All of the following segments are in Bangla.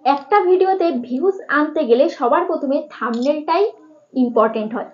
একটা ভিডিওতে ভিউজ আনতে গেলে সবার প্রথমে থাম্বনেলটাই ইম্পর্টেন্ট হয়।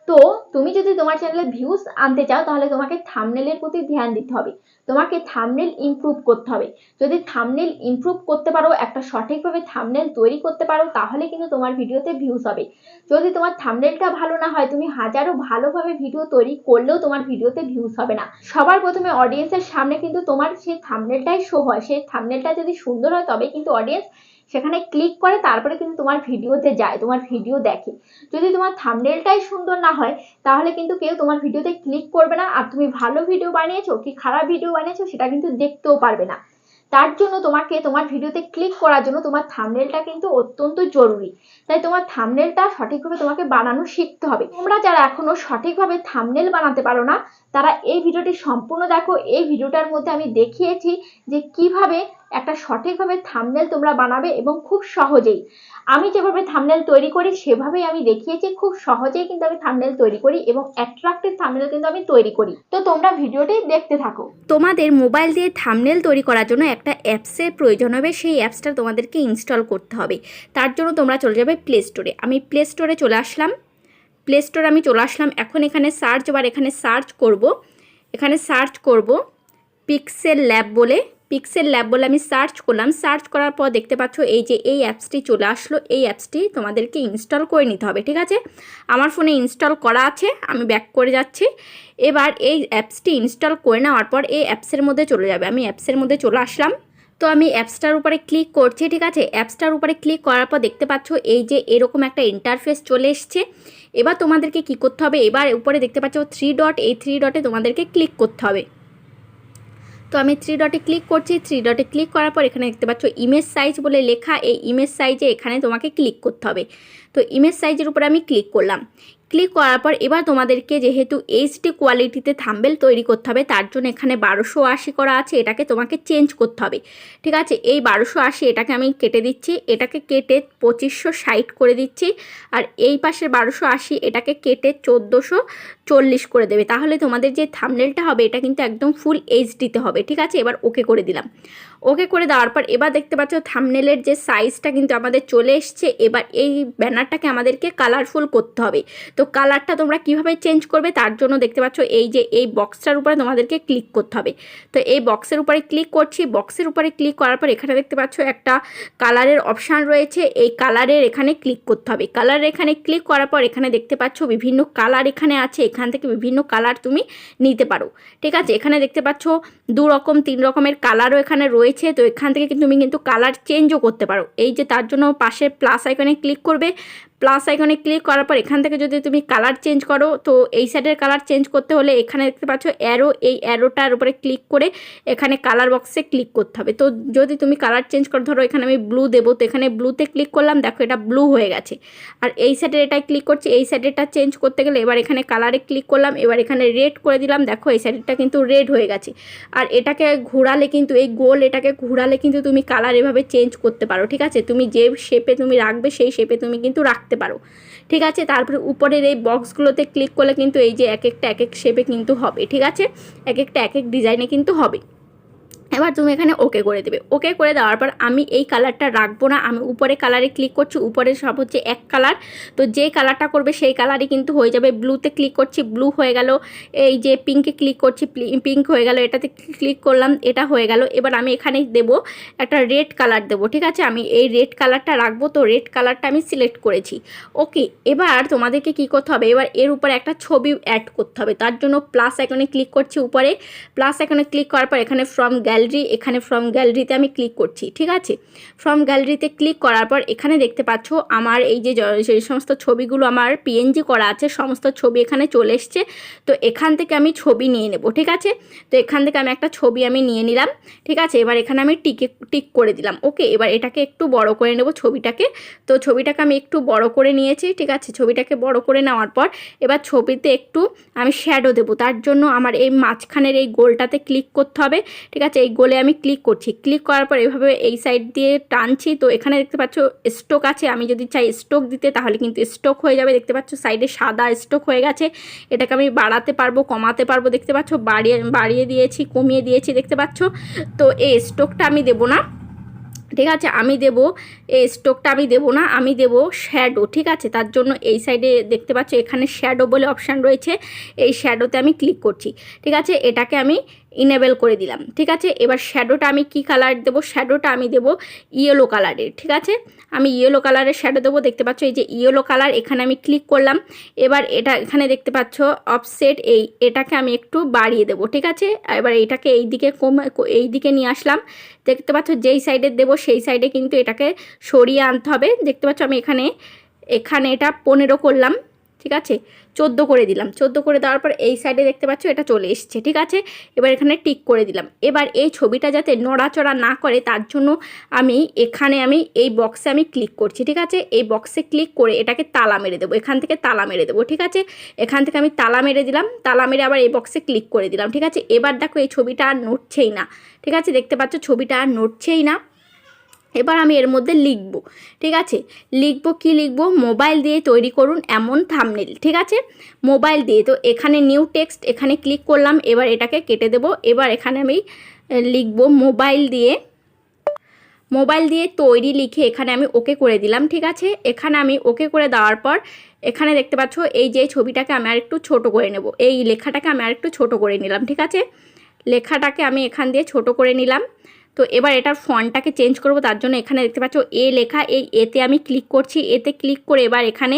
তো তুমি যদি তোমার চ্যানেলে ভিউজ আনতে চাও তাহলে তোমাকে থাম্বনেলের প্রতি ধ্যান দিতে হবে, তোমাকে থাম্বনেল ইমপ্রুভ করতে হবে। যদি থাম্বনেল ইমপ্রুভ করতে পারো, একটা সঠিকভাবে থাম্বনেল তৈরি করতে পারো, তাহলে কিন্তু তোমার ভিডিওতে ভিউজ হবে। যদি তোমার থাম্বনেলটা ভালো না হয়, তুমি হাজারো ভালোভাবে ভিডিও তৈরি করলেও তোমার ভিডিওতে ভিউজ হবে না। সবার প্রথমে অডিয়েন্সের সামনে কিন্তু তোমার সেই থাম্বনেলটাই শো হয়। সেই থাম্বনেলটা যদি সুন্দর হয় তবে কিন্তু অডিয়েন্স সেখানে ক্লিক করে, তারপরে কিন্তু তোমার ভিডিওতে যায়, তোমার ভিডিও দেখে। যদি তোমার থাম্বনেলটাই সুন্দর না হয় তাহলে কিন্তু কেউ তোমার ভিডিওতে ক্লিক করবে না, আর তুমি ভালো ভিডিও বানিয়েছো কি খারাপ ভিডিও বানিয়েছো সেটা কিন্তু দেখতেও পারবে না। তার জন্য তোমাকে তোমার ভিডিওতে ক্লিক করার জন্য তোমার থাম্বনেলটা কিন্তু অত্যন্ত জরুরি। তাই তোমার থাম্বনেলটা সঠিকভাবে তোমাকে বানানো শিখতে হবে। তোমরা যারা এখনো সঠিকভাবে থাম্বনেল বানাতে পারো না, তারা এই ভিডিওটি সম্পূর্ণ দেখো। এই ভিডিওটার মধ্যে আমি দেখিয়েছি যে কিভাবে একটা সঠিকভাবে থাম্বনেল তোমরা বানাবে, এবং খুব সহজেই। আমি যেভাবে থাম্বনেল তৈরি করি সেভাবেই আমি দেখিয়েছি। খুব সহজেই কিন্তু আমি থাম্বনেল তৈরি করি এবং অ্যাট্রাক্টিভ থাম্বনেল কিন্তু আমি তৈরি করি। তো তোমরা ভিডিওটি দেখতে থাকো। তোমাদের মোবাইল দিয়ে থাম্বনেল তৈরি করার জন্য একটা অ্যাপসের প্রয়োজন হবে। সেই অ্যাপসটা তোমাদেরকে ইনস্টল করতে হবে। তার জন্য তোমরা চলে যাবে প্লে স্টোরে। আমি প্লে স্টোরে চলে আসলাম। প্লে স্টোরে আমি চলে আসলাম। এখন এখানে সার্চ বার, এখানে সার্চ করব পিক্সেল ল্যাব বলে। পিক্সেল ল্যাব বলে আমি সার্চ করলাম। সার্চ করার পর দেখতে পাচ্ছ এই যে এই অ্যাপসটি চলে আসলো। এই অ্যাপসটি তোমাদেরকে ইনস্টল করে নিতে হবে, ঠিক আছে। আমার ফোনে ইনস্টল করা আছে, আমি ব্যাক করে যাচ্ছি। এবার এই অ্যাপসটি ইনস্টল করে নেওয়ার পর এই অ্যাপসের মধ্যে চলে যাবে। আমি অ্যাপসের মধ্যে চলে আসলাম। তো আমি অ্যাপসটার উপরে ক্লিক করছি, ঠিক আছে। অ্যাপসটার উপরে ক্লিক করার পর দেখতে পাচ্ছ এই যে এরকম একটা ইন্টারফেস চলে এসছে। এবার তোমাদেরকে কি করতে হবে, এবার উপরে দেখতে পাচ্ছ 3 ডট, এই 3 ডটে তোমাদেরকে ক্লিক করতে হবে। তো আমি 3 ডটে ক্লিক করছি। 3 ডটে ক্লিক করার পর এখানে দেখতে পাচ্ছ ইমেজ সাইজ বলে লেখা। এই ইমেজ সাইজে এখানে তোমাকে ক্লিক করতে হবে। তো ইমেজ সাইজের উপরে আমি ক্লিক করলাম। ক্লিক করার পর এবার তোমাদেরকে যেহেতু এইচডি কোয়ালিটিতে থাম্বনেল তৈরি করতে হবে, তার জন্য এখানে 1280 করা আছে, এটাকে তোমাকে চেঞ্জ করতে হবে, ঠিক আছে। এই 1280 এটাকে আমি কেটে দিচ্ছি, এটাকে কেটে 2560 করে দিচ্ছি। আর এই পাশের 1280 এটাকে কেটে 1440 করে দেবে। তাহলে তোমাদের যে থাম্বনেলটা হবে এটা কিন্তু একদম ফুল এইচডিতে হবে, ঠিক আছে। এবার ওকে করে দিলাম। ওকে করে দেওয়ার পর এবার দেখতে পাচ্ছ থাম্বনেলের যে সাইজটা কিন্তু আমাদের চলে এসছে। এবার এই ব্যানারটাকে আমাদেরকে কালারফুল করতে হবে। তো কালারটা তোমরা কিভাবে চেঞ্জ করবে, তার জন্য দেখতে পাচ্ছ এই যে এই বক্সটার উপরে তোমাদেরকে ক্লিক করতে হবে। তো এই বক্সের উপরে ক্লিক করছি। বক্সের উপরে ক্লিক করার পর এখানে দেখতে পাচ্ছ একটা কালারের অপশান রয়েছে। এই কালারের এখানে ক্লিক করতে হবে। কালারের এখানে ক্লিক করার পর এখানে দেখতে পাচ্ছ বিভিন্ন কালার এখানে আছে। এখান থেকে বিভিন্ন কালার তুমি নিতে পারো, ঠিক আছে। এখানে দেখতে পাচ্ছ 2 রকম 3 রকমের কালারও এখানে রয়েছে। তো এখান থেকে তুমি কিন্তু কালার চেঞ্জও করতে পারো। এই যে তার জন্য পাশে প্লাস আইকনে ক্লিক করবে। প্লাস আইকনে ক্লিক করার পর এখান থেকে যদি তুমি কালার চেঞ্জ করো, তো এই সাইডের কালার চেঞ্জ করতে হলে এখানে দেখতে পাচ্ছ অ্যারো, এই অ্যারোটার উপরে ক্লিক করে এখানে কালার বক্সে ক্লিক করতে হবে। তো যদি তুমি কালার চেঞ্জ করো, ধরো এখানে আমি ব্লু দেবো, তো এখানে ব্লুতে ক্লিক করলাম, দেখো এটা ব্লু হয়ে গেছে। আর এই সাইডের এটাই ক্লিক করছি, এই সাইডেরটা চেঞ্জ করতে গেলে এবার এখানে কালারে ক্লিক করলাম, এবার এখানে রেড করে দিলাম, দেখো এই সাইডেরটা কিন্তু রেড হয়ে গেছে। আর এটাকে ঘোরালে কিন্তু এই গোল এটাকে ঘোরালে কিন্তু তুমি কালার এভাবে চেঞ্জ করতে পারো, ঠিক আছে। তুমি যে শেপে তুমি রাখবে সেই শেপে তুমি কিন্তু রাখতে পারো, ঠিক আছে। তারপরে উপরের এই বক্সগুলোতে ক্লিক করলে কিন্তু এই যে এক একটা এক এক শেপে কিন্তু হবে, ঠিক আছে। এক একটা এক এক ডিজাইনে কিন্তু হবে। এবার তুমি এখানে ওকে করে দেবে। ওকে করে দেওয়ার পর আমি এই কালারটা রাখবো না, আমি উপরে কালারে ক্লিক করছি। উপরে সব হচ্ছে এক কালার, তো যে কালারটা করবে সেই কালারই কিন্তু হয়ে যাবে। ব্লুতে ক্লিক করছি, ব্লু হয়ে গেল। এই যে পিঙ্কে ক্লিক করছি, পিঙ্ক হয়ে গেল। এটাতে ক্লিক করলাম, এটা হয়ে গেল। এবার আমি এখানে দেব একটা রেড কালার দেবো, ঠিক আছে। আমি এই রেড কালারটা রাখবো, তো রেড কালারটা আমি সিলেক্ট করেছি। ওকে, এবার তোমাদেরকে কি করতে হবে, এবার এর উপরে একটা ছবি অ্যাড করতে হবে। তার জন্য প্লাস আইকনে ক্লিক করছি। উপরে প্লাস আইকনে ক্লিক করার পর এখানে ফ্রম গ্যালারি, এখানে ফ্রম গ্যালারিতে আমি ক্লিক করছি, ঠিক আছে। ফ্রম গ্যালারিতে ক্লিক করার পর এখানে দেখতে পাচ্ছ আমার এই যে সমস্ত ছবিগুলো আমার পিএনজি করা আছে, সমস্ত ছবি এখানে চলে এসছে। তো এখান থেকে আমি ছবি নিয়ে নেব, ঠিক আছে। তো এখান থেকে আমি একটা ছবি আমি নিয়ে নিলাম, ঠিক আছে। এবার এখানে আমি টিক করে দিলাম। ওকে, এবার এটাকে একটু বড় করে নেব ছবিটাকে। তো ছবিটাকে আমি একটু বড় করে নিয়েছি, ঠিক আছে। ছবিটাকে বড় করে নেওয়ার পর এবার ছবিতে একটু আমি শ্যাডো দেবো। তার জন্য আমার এই মাঝখানের এই গোলটাতে ক্লিক করতে হবে, ঠিক আছে। এই গোলে আমি ক্লিক করছি। ক্লিক করার পর এভাবে এই সাইড দিয়ে টানছি। তো এখানে দেখতে পাচ্ছ স্ট্রোক আছে, আমি যদি চাই স্ট্রোক দিতে তাহলে কিন্তু স্ট্রোক হয়ে যাবে। দেখতে পাচ্ছ সাইডে সাদা স্ট্রোক হয়ে গেছে। এটাকে আমি বাড়াতে পারবো, কমাতে পারবো, দেখতে পাচ্ছ বাড়িয়ে দিয়েছি, কমিয়ে দিয়েছি, দেখতে পাচ্ছ। তো এই স্ট্রোকটা আমি দেবো না, ঠিক আছে। আমি দেব এই স্ট্রোকটা আমি দেব না, আমি দেব শ্যাডো। ঠিক আছে, তার জন্য এই সাইডে দেখতে পাচ্ছ এখানে শ্যাডো বলে অপশান রয়েছে, এই শ্যাডোতে আমি ক্লিক করছি। ঠিক আছে, এটাকে আমি ইনেবল করে দিলাম। ঠিক আছে, এবার শ্যাডোটা আমি কি কালার দেবো, শ্যাডোটা আমি দেব ইয়েলো কালারের। ঠিক আছে, আমি ইয়েলো কালারের শ্যাডো দেবো। দেখতে পাচ্ছ এই যে ইয়েলো কালার, এখানে আমি ক্লিক করলাম। এবার এটা এখানে দেখতে পাচ্ছ অফসেট, এটাকে আমি একটু বাড়িয়ে দেবো। ঠিক আছে, এবার এটাকে এই দিকে এই দিকে নিয়ে আসলাম। দেখতে পাচ্ছ যেই সাইডে দেবো সেই সাইডে কিন্তু এটাকে সরিয়ে আনতে হবে। দেখতে পাচ্ছ আমি এখানে এটা 15 করলাম। ঠিক আছে, 14 করে দিলাম। 14 করে দেওয়ার পর এই সাইডে দেখতে পাচ্ছ এটা চলে এসছে। ঠিক আছে, এবার এখানে টিক করে দিলাম। এবার এই ছবিটা যাতে নড়াচড়া না করে তার জন্য আমি এই বক্সে আমি ক্লিক করছি। ঠিক আছে, এই বক্সে ক্লিক করে এটাকে তালা মেরে দেবো, এখান থেকে তালা মেরে দেবো। ঠিক আছে, এখান থেকে আমি তালা মেরে দিলাম, তালা মেরে আবার এই বক্সে ক্লিক করে দিলাম। ঠিক আছে, এবার দেখো এই ছবিটা আর নড়ছেই না। ঠিক আছে, দেখতে পাচ্ছ ছবিটা আর নড়ছেই না। এবার আমি এর মধ্যে লিখব। ঠিক আছে, লিখব কি লিখব, মোবাইল দিয়ে তৈরি করুন এমন থাম্বনেল। ঠিক আছে, মোবাইল দিয়ে, তো এখানে নিউ টেক্সট, এখানে ক্লিক করলাম। এবার এটাকে কেটে দেব। এবার এখানে আমি লিখব মোবাইল দিয়ে তৈরি লিখে এখানে আমি ওকে করে দিলাম। ঠিক আছে, এখানে আমি ওকে করে দেওয়ার পর এখানে দেখতে পাচ্ছ এই যে ছবিটাকে আমি আর একটু ছোটো করে নেব, এই লেখাটাকে আমি আর একটু ছোটো করে নিলাম। ঠিক আছে, লেখাটাকে আমি এখান দিয়ে ছোটো করে নিলাম। তো এবার এটার ফন্টটাকে চেঞ্জ করব, তার জন্য এখানে দেখতে পাচ্ছ এ লেখা, এই এতে আমি ক্লিক করছি। এতে ক্লিক করে এবার এখানে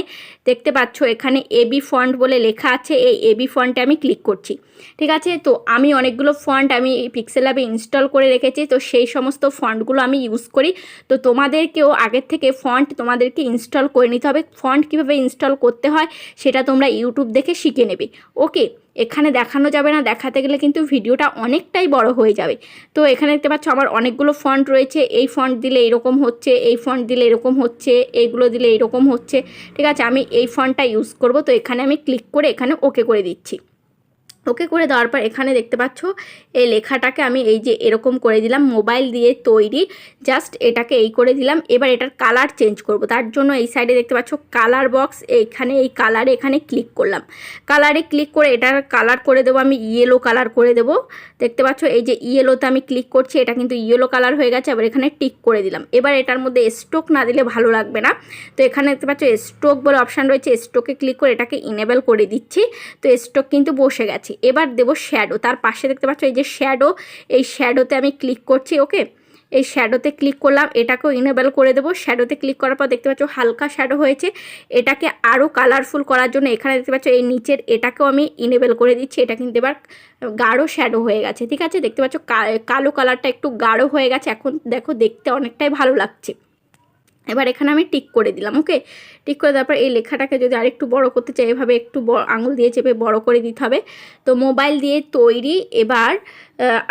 দেখতে পাচ্ছ এখানে এবি ফন্ট বলে লেখা আছে, এই এবি ফন্টে আমি ক্লিক করছি। ঠিক আছে, তো আমি অনেকগুলো ফন্ট আমি পিক্সেল ল্যাবে ইনস্টল করে রেখেছি, তো সেই সমস্ত ফন্টগুলো আমি ইউজ করি। তো তোমাদেরকেও আগের থেকে ফন্ট তোমাদেরকে ইনস্টল করে নিতে হবে। ফন্ট কীভাবে ইনস্টল করতে হয় সেটা তোমরা ইউটিউব দেখে শিখে নেবে। ওকে, এখানে দেখানো যাবে না, দেখাতে গেলে কিন্তু ভিডিওটা অনেকটাই বড় হয়ে যাবে। তো এখানে দেখতে পাচ্ছ আমার অনেকগুলো ফন্ট রয়েছে, এই ফন্ট দিলে এরকম হচ্ছে, এই ফন্ট দিলে এরকম হচ্ছে, এইগুলো দিলে এরকম হচ্ছে। ঠিক আছে, আমি এই ফন্টটা ইউজ করব। তো এখানে আমি ক্লিক করে এখানে ওকে করে দিচ্ছি। ওকে করে দেওয়ার পর এখানে দেখতে পাচ্ছ এই লেখাটাকে আমি এই যে এরকম করে দিলাম, মোবাইল দিয়ে তৈরি, জাস্ট এটাকে এই করে দিলাম। এবার এটার কালার চেঞ্জ করব, তার জন্য এই সাইডে দেখতে পাচ্ছ কালার বক্স, এইখানে এই কালারে এখানে ক্লিক করলাম। কালারে ক্লিক করে এটার কালার করে দেবো আমি ইয়েলো কালার করে দেবো। দেখতে পাচ্ছ এই যে ইয়েলোতে আমি ক্লিক করছি, এটা কিন্তু ইয়েলো কালার হয়ে গেছে। আবার এখানে টিক করে দিলাম। এবার এটার মধ্যে স্ট্রোক না দিলে ভালো লাগবে না, তো এখানে দেখতে পাচ্ছ স্ট্রোক বলে অপশান রয়েছে, স্ট্রোকে ক্লিক করে এটাকে ইনেবল করে দিচ্ছি। তো স্ট্রোক কিন্তু বসে গেছে। এবার দেবো শ্যাডো, তার পাশে দেখতে পাচ্ছ এই যে শ্যাডো, এই শ্যাডোতে আমি ক্লিক করছি। ওকে, এই শ্যাডোতে ক্লিক করলাম, এটাকেও ইনেবল করে দেবো। শ্যাডোতে ক্লিক করার পর দেখতে পাচ্ছ হালকা শ্যাডো হয়েছে, এটাকে আরও কালারফুল করার জন্য এখানে দেখতে পাচ্ছ এই নিচের এটাকেও আমি ইনেবল করে দিচ্ছি। এটা কিন্তু এবার গাঢ় শ্যাডো হয়ে গেছে। ঠিক আছে, দেখতে পাচ্ছ কালো কালারটা একটু গাঢ় হয়ে গেছে, এখন দেখো দেখতে অনেকটাই ভালো লাগছে। এবার এখানে আমি টিক করে দিলাম। ওকে, টিক করে দেওয়ার পর এই লেখাটাকে যদি আরেকটু বড় করতে চাই এভাবে একটু আঙুল দিয়ে চেপে বড় করে দিতে হবে। তো মোবাইল দিয়ে তৈরি, এবার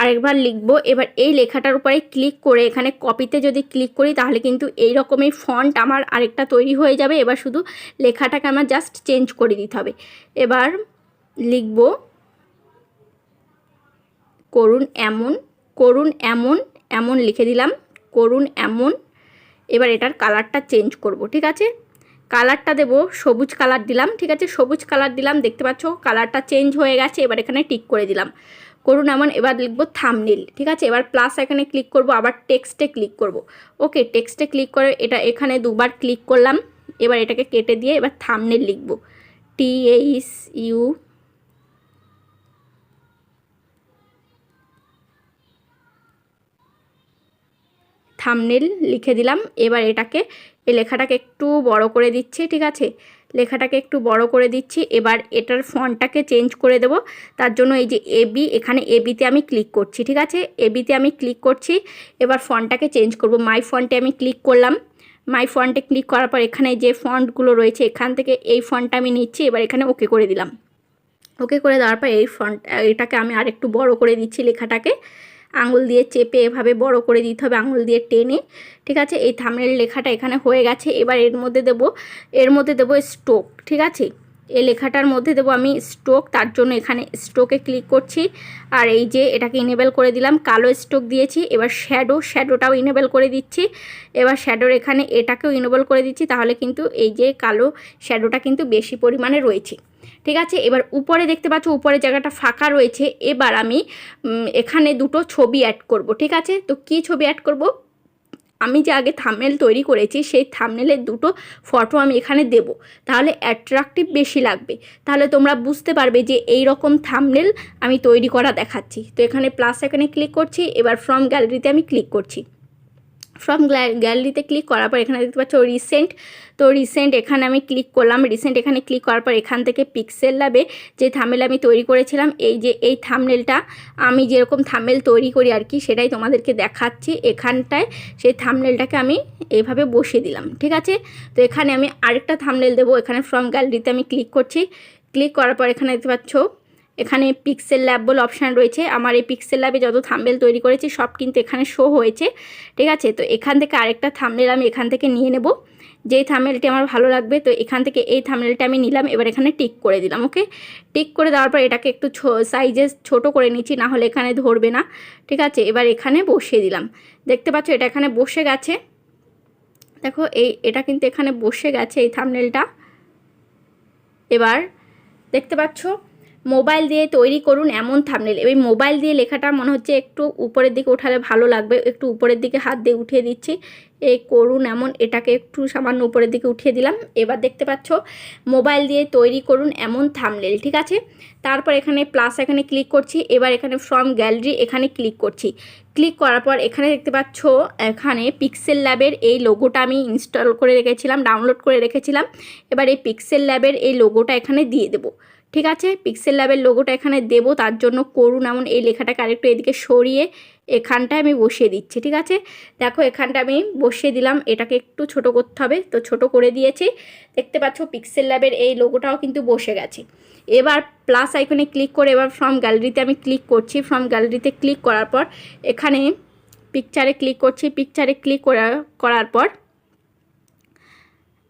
আরেকবার লিখব। এবার এই লেখাটার উপরে ক্লিক করে এখানে কপিতে যদি ক্লিক করি তাহলে কিন্তু এই রকমই ফন্ট আমার আরেকটা তৈরি হয়ে যাবে। এবার শুধু লেখাটাকে আমার জাস্ট চেঞ্জ করে দিতে হবে। এবার লিখব করুন এমন লিখে দিলাম, করুন এমন। এবার এটার কালারটা চেঞ্জ করব। ঠিক আছে, কালারটা দেব সবুজ কালার দিলাম। ঠিক আছে, সবুজ কালার দিলাম, দেখতে পাচ্ছ কালারটা চেঞ্জ হয়ে গেছে। এবার এখানে টিক করে দিলাম, করুন এমন। এবার লিখব থাম্বনেল। ঠিক আছে, এবার প্লাস এখানে ক্লিক করব, আবার টেক্সটে ক্লিক করব। ওকে, টেক্সটে ক্লিক করে এটা এখানে দুবার ক্লিক করলাম। এবার এটাকে কেটে দিয়ে এবার থাম্বনেল লিখব, THU থাম্বনেল লিখে দিলাম। এবার এটাকে এই লেখাটাকে একটু বড় করে দিচ্ছি। ঠিক আছে, লেখাটাকে একটু বড় করে দিচ্ছি। এবার এটার ফন্টটাকে চেঞ্জ করে দেব, তার জন্য এই যে এবি, এখানে এবিতে আমি ক্লিক করছি। ঠিক আছে, এবিতে আমি ক্লিক করছি। এবার ফন্টটাকে চেঞ্জ করব, মাই ফন্টে আমি ক্লিক করলাম। মাই ফন্টে ক্লিক করার পর এখানে যে ফন্টগুলো রয়েছে এখান থেকে এই ফন্টটা আমি নিচ্ছি। এবার এখানে ওকে করে দিলাম। ওকে করে দেওয়ার পর এই ফন্ট এটাকে আমি আর একটু বড় করে দিচ্ছি, লেখাটাকে আঙুল দিয়ে চেপে এভাবে বড় করে দিতে হবে, আঙুল দিয়ে টেনে। ঠিক আছে, এই থাম্বনেল লেখাটা এখানে হয়ে গেছে। এবার এর মধ্যে দেব স্ট্রোক। ঠিক আছে, এই লেখাটার মধ্যে দেবো আমি স্ট্রোক, তার জন্য এখানে স্ট্রোকে ক্লিক করছি। আর এই যে এটাকে ইনেবল করে দিলাম, কালো স্ট্রোক দিয়েছি। এবার শ্যাডোটাও ইনেবল করে দিচ্ছি। এবার শ্যাডোর এখানে এটাকেও ইনেবল করে দিচ্ছি, তাহলে কিন্তু এই যে কালো শ্যাডোটা কিন্তু বেশি পরিমাণে রয়েছে। ঠিক আছে, এবার উপরে দেখতে পাচ্ছ উপরে জায়গাটা ফাঁকা রয়েছে। এবার আমি এখানে দুটো ছবি অ্যাড করব। ঠিক আছে, তো কি ছবি অ্যাড করব, আমি যে আগে থাম্বনেল তৈরি করেছি সেই থাম্বনেলের দুটো ফটো আমি এখানে দেব, তাহলে অ্যাট্রাকটিভ বেশি লাগবে, তাহলে তোমরা বুঝতে পারবে যে এই রকম থাম্বনেল আমি তৈরি করা দেখাচ্ছি। তো এখানে প্লাস এখানে ক্লিক করছি, এবার ফ্রম গ্যালারিতে আমি ক্লিক করছি। ফ্রম গ্যালারিতে ক্লিক করার পর এখানে দেখতে পাচ্ছ রিসেন্ট, তো রিসেন্ট এখানে আমি ক্লিক করলাম। রিসেন্ট এখানে ক্লিক করার পর এখান থেকে পিক্সেল ল্যাবে যে থাম্বনেল আমি তৈরি করেছিলাম, এই যে এই থাম্বনেলটা আমি যেরকম থাম্বনেল তৈরি করি আর কি সেটাই তোমাদেরকে দেখাচ্ছি। এখানটায় সেই থাম্বনেলটাকে আমি এইভাবে বসিয়ে দিলাম, ঠিক আছে। তো এখানে আমি আরেকটা থাম্বনেল দেবো। এখানে ফ্রম গ্যালারিতে আমি ক্লিক করছি। ক্লিক করার পর এখানে দেখতে পাচ্ছ এখানে পিক্সেল ল্যাব বলে অপশান রয়েছে। আমার এই পিক্সেল ল্যাবে যত থাম্বনেল তৈরি করেছি সব কিন্তু এখানে শো হয়েছে, ঠিক আছে। তো এখান থেকে আরেকটা থাম্বনেল আমি এখান থেকে নিয়ে নেব, যেই থাম্বনেলটি আমার ভালো লাগবে। তো এখান থেকে এই থাম্বনেলটা আমি নিলাম, এবার এখানে টিক করে দিলাম। ওকে, টিক করে দেওয়ার পর এটাকে একটু সাইজে ছোট করে নিচ্ছি, না হলে এখানে ধরবে না, ঠিক আছে। এবার এখানে বসিয়ে দিলাম, দেখতে পাচ্ছ এটা এখানে বসে গেছে। দেখো এটা কিন্তু এখানে বসে গেছে এই থাম্বনেলটা। এবার দেখতে পাচ্ছ মোবাইল দিয়ে তৈরি করুন এমন থাম্বনেল। এই মোবাইল দিয়ে লেখাটা মনে হচ্ছে একটু উপরের দিকে উঠালে ভালো লাগবে, একটু উপরের দিকে হাত দিয়ে উঠিয়ে দিচ্ছি। এই করুন এমন, এটাকে একটু সামান্য উপরের দিকে উঠিয়ে দিলাম। এবার দেখতে পাচ্ছ মোবাইল দিয়ে তৈরি করুন এমন থাম্বনেল, ঠিক আছে। তারপর এখানে প্লাস এখানে ক্লিক করছি। এবার এখানে ফ্রম গ্যালারি এখানে ক্লিক করছি। ক্লিক করার পর এখানে দেখতে পাচ্ছ এখানে পিক্সেল ল্যাবের এই লোগোটা আমি ইনস্টল করে রেখেছিলাম, ডাউনলোড করে রেখেছিলাম। এবার এই পিক্সেল ল্যাবের এই লোগোটা এখানে দিয়ে দেবো, ঠিক আছে। পিক্সেল ল্যাবের লোগোটা এখানে দেবো, তার জন্য করুন এমন এই লেখাটাকে আরেকটু এদিকে সরিয়ে এখানটায় আমি বসিয়ে দিচ্ছি, ঠিক আছে। দেখো এখানটা আমি বসিয়ে দিলাম, এটাকে একটু ছোট করতে হবে, তো ছোট করে দিয়েছি। দেখতে পাচ্ছ পিক্সেল ল্যাবের এই লোগোটাও কিন্তু বসে গেছে। এবার প্লাস আইকনে ক্লিক করে এবার ফ্রম গ্যালারিতে আমি ক্লিক করছি। ফ্রম গ্যালারিতে ক্লিক করার পর এখানে পিকচারে ক্লিক করছি। পিকচারে ক্লিক করার পর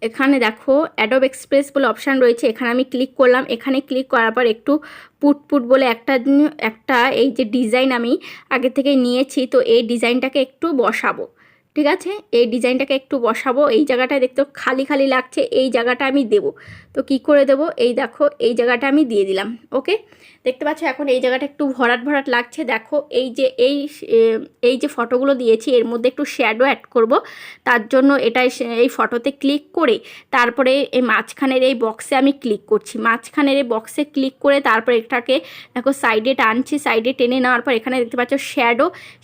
এখানে দেখো অ্যাডোব এক্সপ্রেস বলে অপশান রয়েছে, এখানে আমি ক্লিক করলাম। এখানে ক্লিক করার পর একটু পুট বলে একটা এই যে ডিজাইন আমি আগে থেকে নিয়েছি, তো এই ডিজাইনটাকে একটু বসাবো, ঠিক আছে। এই ডিজাইনটাকে একটু বসাবো। এই জায়গাটায় দেখতে খালি খালি লাগছে, এই জায়গাটা আমি দেব। তো কি করে দেব, এই দেখো এই জায়গাটা আমি দিয়ে দিলাম। ওকে, দেখতে পাচ্ছ এখন এই জায়গাটা একটু ভরাট ভরাট লাগছে। দেখো এই যে ফটোগুলো দিয়েছি এর মধ্যে একটু শ্যাডো অ্যাড করব, তার জন্য এই ফটোতে ক্লিক করে তারপরে এই মাঝখানের এই বক্সে আমি ক্লিক করছি। মাঝখানের এই বক্সে ক্লিক করে তারপর এটাকে দেখো সাইডে টানছি। সাইডে টেনে নেওয়ার পর এখানে দেখতে পাচ্ছ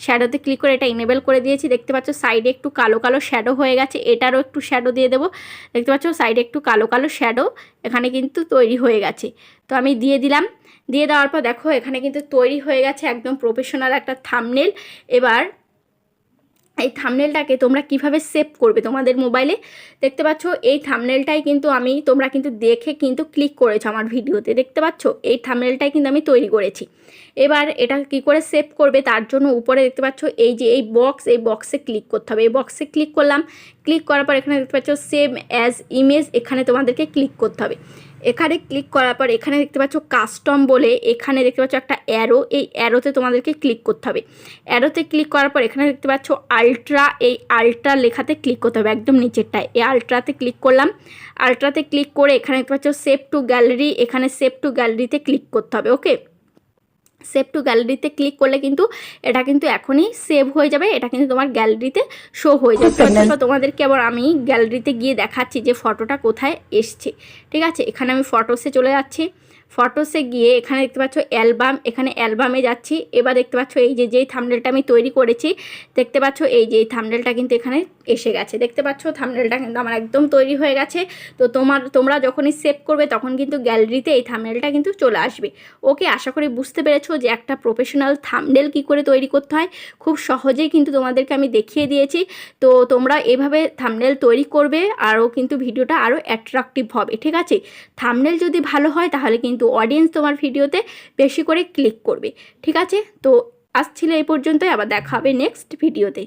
শ্যাডোতে ক্লিক করে এটা ইনেবল করে দিয়েছি। দেখতে পাচ্ছ সাইডে একটু কালো কালো শ্যাডো হয়ে গেছে, এটারও একটু শ্যাডো দিয়ে দেবো। দেখতে পাচ্ছ সাইডে একটু কালো কালো শ্যাডো এখানে কিন্তু তৈরি হয়ে গেছে, তো আমি দিয়ে দিলাম। দিয়ে দেওয়ার পর দেখো এখানে কিন্তু তৈরি হয়ে গেছে একদম প্রফেশনাল একটা থাম্বনেল। এবার এই থাম্বনেলটাকে তোমরা কিভাবে সেভ করবে তোমাদের মোবাইলে, দেখতে পাচ্ছ এই থাম্বনেলটাই কিন্তু তোমরা কিন্তু দেখে কিন্তু ক্লিক করেছো আমার ভিডিওতে, দেখতে পাচ্ছ এই থাম্বনেলটাই কিন্তু আমি তৈরি করেছি। এবার এটা কি করে সেভ করবে, তার জন্য উপরে দেখতে পাচ্ছ এই যে এই বক্সে ক্লিক করতে হবে। এই বক্সে ক্লিক করলাম। ক্লিক করার পর এখানে দেখতে পাচ্ছ সেভ অ্যাজ ইমেজ, এখানে তোমাদেরকে ক্লিক করতে হবে। এখানে ক্লিক করার পর এখানে দেখতে পাচ্ছ কাস্টম বলে এখানে দেখতে পাচ্ছ একটা অ্যারো, এই অ্যারোতে তোমাদেরকে ক্লিক করতে হবে। অ্যারোতে ক্লিক করার পর এখানে দেখতে পাচ্ছ আলট্রা, এই আলট্রা লেখাতে ক্লিক করতে হবে একদম নিচেরটায়। এই আলট্রাতে ক্লিক করলাম। আলট্রাতে ক্লিক করে এখানে দেখতে পাচ্ছ সেভ টু গ্যালারি, এখানে সেভ টু গ্যালারিতে ক্লিক করতে হবে। ওকে, সেভ টু গ্যালারিতে ক্লিক করলে কিন্তু এটা কিন্তু এখনই সেভ হয়ে যাবে, এটা কিন্তু তোমার গ্যালারিতে শো হয়ে যাবে। তোমাদেরকে আবার আমি গ্যালারিতে গিয়ে দেখাচ্ছি যে ফটোটা কোথায় এসছে, ঠিক আছে। এখানে আমি ফটোসে চলে যাচ্ছি। ফটোসে গিয়ে এখানে দেখতে পাচ্ছ অ্যালবাম, এখানে অ্যালবামে যাচ্ছি। এবার দেখতে পাচ্ছ এই যেই থাম্বনেলটা আমি তৈরি করেছি, দেখতে পাচ্ছ এই যে থাম্বনেলটা কিন্তু এখানে এসে গেছে। দেখতে পাচ্ছ থাম্বনেলটা কিন্তু আমার একদম তৈরি হয়ে গেছে। তো তোমরা যখনই সেভ করবে তখন কিন্তু গ্যালারিতে এই থাম্বনেলটা কিন্তু চলে আসবে। ওকে, আশা করি বুঝতে পেরেছো যে একটা প্রফেশনাল থাম্বনেল কী করে তৈরি করতে হয়। খুব সহজেই কিন্তু তোমাদেরকে আমি দেখিয়ে দিয়েছি। তো তোমরা এভাবে থাম্বনেল তৈরি করবে, আরও কিন্তু ভিডিওটা আরও অ্যাট্রাকটিভ হবে, ঠিক আছে। থাম্বনেল যদি ভালো হয় তাহলে কিন্তু অডিয়েন্স তোমার ভিডিওতে বেশি করে ক্লিক করবে, ঠিক আছে। তো আজ ছিল এই পর্যন্তই, আবার দেখা হবে নেক্সট ভিডিওতে।